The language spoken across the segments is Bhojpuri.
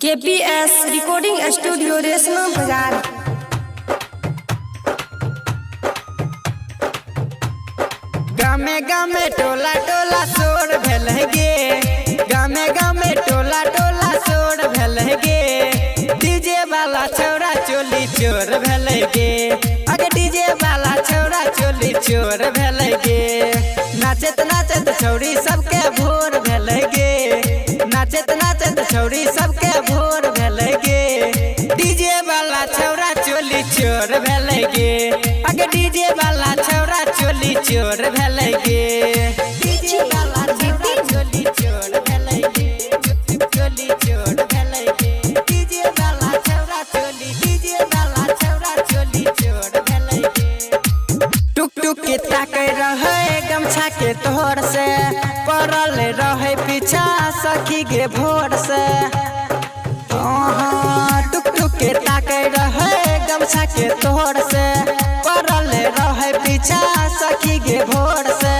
KPS रिकॉर्डिंग स्टूडियो रेशमा बाजार। गामे गामे टोला टोला शोर भेल गे, गामे गामे टोला टोला शोर भेल गे। डीजे वाला छौरा चोली चोर भेल गे, अगे डीजे वाला छौरा चोली चोर भेल गे। नाचत नाचत छौरी सबके भोर भेल गे, नाचत नाचत छौरी सबके भोर भेल गे। डीजे वाला छौरा चोली चोर भेल गे, अगे डीजे वाला छौरा चोली चोर भेल गे। डीजे वाला छौरा चोली चोर भेल गे, चोली चोर भेल गे। डीजे वाला छौरा चोली, डीजे वाला छौरा चोली चोर भेल गे। टुक टुक के ताकै रहे गमछा के तोहर से, पड़ल रहे पीछा सखी गे भोर से। टुक टुक के ताकै रहे गमछा के तोहर से, पड़ल रहे पीछा सखी गे भोर से।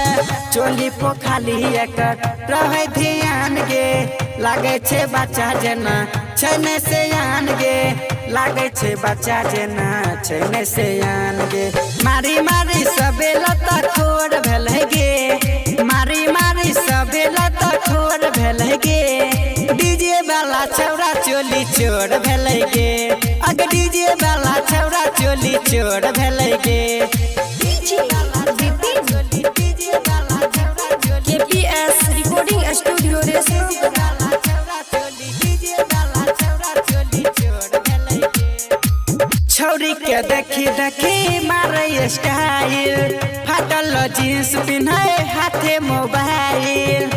चोली पोखाली एकर रहे ध्यान गे, लागे छे बच्चा जेना छैने से आन गे, लागे छे बच्चा जेना छैने से आन गे। मारी मारी सबे लता खोर भेल गे, मारी मारी सबे लता खोर भेल गे। डीजे वाला छौरा चोली चोर भेल गे, अग डीजे वाला छौरा चोली चोर भेल गे। KPS रिकॉर्डिंग स्टूडियो रेशमा छौरी के देखी देखी मारे स्टाइल, फाटल जींस पिन्हे हाथे मोबाइल।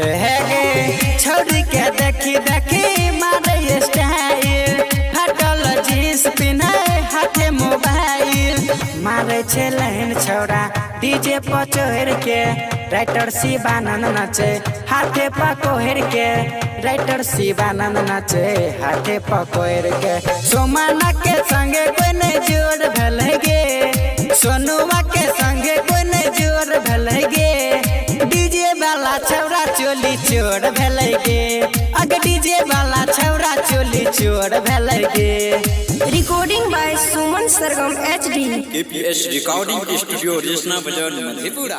हे गे छौरी के देखी देखी मारे स्टाइल, फाटल जींस पिन्हे हाथे मोबाइल। मारे छे लाइन छौरा डीजे पर चढ़ के, राइटर शिवानंद नाचे हाथे पकोहर के, राइटर शिवानंद नाचे हाथे पकोहर के। सोमाना के संगे कोई ने जोर भेल गे, सोनुआ के संगे कोई ने जोर भेल गे। डीजे वाला छौरा चोली चोर भेल गे, अग डीजे वाला छौरा चोली चोर भेल गे। Recording by Suman Sargam HD। KPS recording studio Reshma Bazar Madhepura.